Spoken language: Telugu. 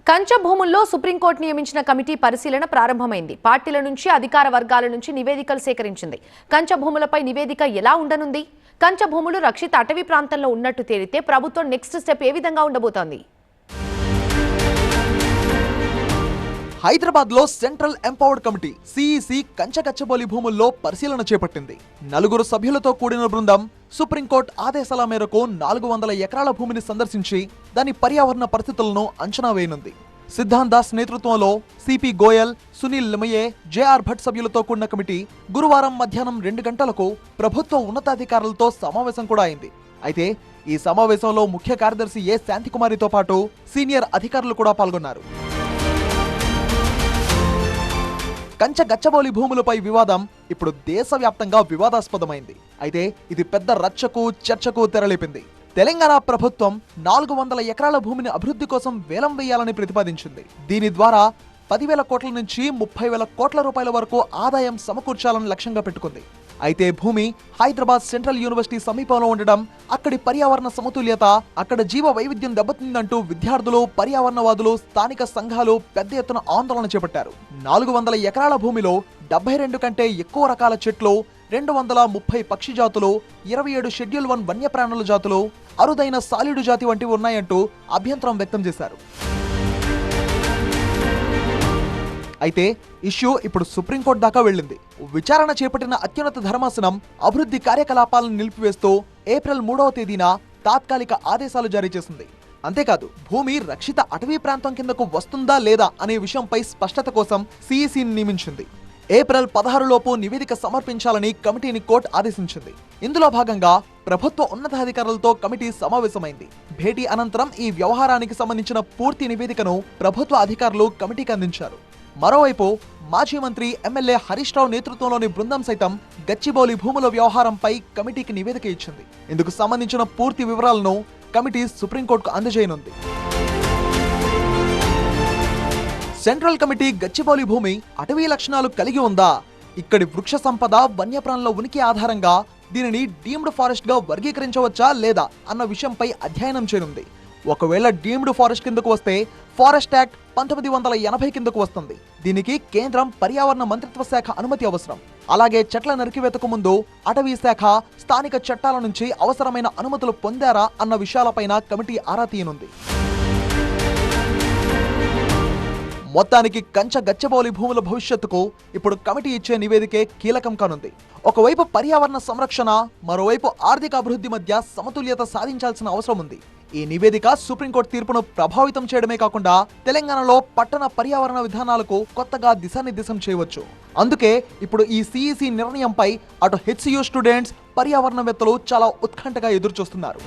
కంచ భూముల్లో సుప్రీంకోర్టు నియమించిన కమిటీ పరిశీలన ప్రారంభమైంది. పార్టీల నుంచి అధికార వర్గాల నుంచి నివేదికలు సేకరించింది. కంచ భూములపై నివేదిక ఎలా ఉండనుంది? కంచ భూములు రక్షిత అటవీ ప్రాంతంలో ఉన్నట్టు తేలితే ప్రభుత్వం నెక్స్ట్ స్టెప్ ఏ విధంగా ఉండబోతోంది? హైదరాబాద్ లో సెంట్రల్ ఎంపవర్డ్ కమిటీ సిఈసి కంచగచ్చబౌలి భూముల్లో పరిశీలన చేపట్టింది. 4 సభ్యులతో కూడిన బృందం సుప్రీంకోర్టు ఆదేశాల మేరకు 400 ఎకరాల భూమిని సందర్శించి దాని పర్యావరణ పరిస్థితులను అంచనా వేయనుంది. సిద్ధాంత్ దాస్ నేతృత్వంలో సిపి గోయల్, సునీల్ లిమయే, జేఆర్ భట్ సభ్యులతో కూడిన కమిటీ గురువారం మధ్యాహ్నం 2 గంటలకు ప్రభుత్వ ఉన్నతాధికారులతో సమావేశం కూడా అయింది. అయితే ఈ సమావేశంలో ముఖ్య కార్యదర్శి ఏ శాంతికుమారితో పాటు సీనియర్ అధికారులు కూడా పాల్గొన్నారు. కంచగచ్చబౌలి భూములపై వివాదం ఇప్పుడు దేశవ్యాప్తంగా వివాదాస్పదమైంది. అయితే ఇది పెద్ద రచ్చకు చర్చకు తెరలేపింది. తెలంగాణ ప్రభుత్వం 400 ఎకరాల భూమిని అభివృద్ధి కోసం వేలం వేయాలని ప్రతిపాదించింది. దీని ద్వారా 10,000 కోట్ల నుంచి 30,000 కోట్ల రూపాయల వరకు ఆదాయం సమకూర్చాలని లక్ష్యంగా పెట్టుకుంది. అయితే భూమి హైదరాబాద్ సెంట్రల్ యూనివర్సిటీ సమీపంలో ఉండడం, అక్కడి పర్యావరణ సమతుల్యత, అక్కడ జీవ వైవిధ్యం దెబ్బతిందంటూ విద్యార్థులు, పర్యావరణవాదులు, స్థానిక సంఘాలు పెద్ద ఎత్తున ఆందోళన చేపట్టారు. 400 ఎకరాల భూమిలో 72 కంటే ఎక్కువ రకాల చెట్లు, 230 పక్షి జాతులు, 27 షెడ్యూల్ 1 వన్యప్రాణుల జాతులు, అరుదైన సాలీడు జాతి వంటివి ఉన్నాయంటూ అభ్యంతరం వ్యక్తం చేశారు. అయితే ఇష్యూ ఇప్పుడు సుప్రీంకోర్టు దాకా వెళ్ళింది. విచారణ చేపట్టిన అత్యున్నత ధర్మాసనం అభివృద్ధి కార్యకలాపాలను నిలిపివేస్తూ ఏప్రిల్ 3వ తేదీన తాత్కాలిక ఆదేశాలు జారీ చేసింది. అంతేకాదు భూమి రక్షిత అటవీ ప్రాంతం కిందకు వస్తుందా లేదా అనే విషయంపై స్పష్టత కోసం సిఈసిని నియమించింది. ఏప్రిల్ 16 లోపు నివేదిక సమర్పించాలని కమిటీని కోర్టు ఆదేశించింది. ఇందులో భాగంగా ప్రభుత్వ ఉన్నతాధికారులతో కమిటీ సమావేశమైంది. భేటీ అనంతరం ఈ వ్యవహారానికి సంబంధించిన పూర్తి నివేదికను ప్రభుత్వ అధికారులు కమిటీకి అందించారు. మరోవైపు మాజీ మంత్రి ఎమ్మెల్యే హరీష్ రావు నేతృత్వంలోని బృందం సైతం గచ్చిబౌలి భూముల వ్యవహారంపై కమిటీకి నివేదిక ఇచ్చింది. ఇందుకు సంబంధించిన పూర్తి వివరాలను కమిటీ సుప్రీంకోర్టుకు అందజేయనుంది. సెంట్రల్ కమిటీ గచ్చిబౌలి భూమి అటవీ లక్షణాలు కలిగి ఉందా, ఇక్కడి వృక్ష సంపద, వన్యప్రాణుల ఉనికి ఆధారంగా దీనిని డీమ్డ్ ఫారెస్ట్ గా వర్గీకరించవచ్చా లేదా అన్న విషయంపై అధ్యయనం చేయనుంది. ఒకవేళ డీమ్డ్ ఫారెస్ట్ కిందకు వస్తే ఫారెస్ట్ యాక్ట్ 1980 కిందకు వస్తుంది. దీనికి కేంద్రం పర్యావరణ మంత్రిత్వ శాఖ అనుమతి అవసరం. అలాగే చెట్ల నరికివేతకు ముందు అటవీ శాఖ, స్థానిక చట్టాల నుంచి అవసరమైన అనుమతులు పొందారా అన్న విషయాలపైన కమిటీ ఆరా తీయనుంది. మొత్తానికి కంచగచ్చబౌలి భూముల భవిష్యత్తుకు ఇప్పుడు కమిటీ ఇచ్చే నివేదికే కీలకం కానుంది. ఒకవైపు పర్యావరణ సంరక్షణ, మరోవైపు ఆర్థిక అభివృద్ధి మధ్య సమతుల్యత సాధించాల్సిన అవసరం ఉంది. ఈ నివేదిక సుప్రీంకోర్టు తీర్పును ప్రభావితం చేయడమే కాకుండా తెలంగాణలో పట్టణ పర్యావరణ విధానాలకు కొత్తగా దిశానిర్దేశం చేయవచ్చు. అందుకే ఇప్పుడు ఈ సిఈసి నిర్ణయంపై అటు హెచ్సియు స్టూడెంట్స్, పర్యావరణవేత్తలు చాలా ఉత్కంఠగా ఎదురుచూస్తున్నారు.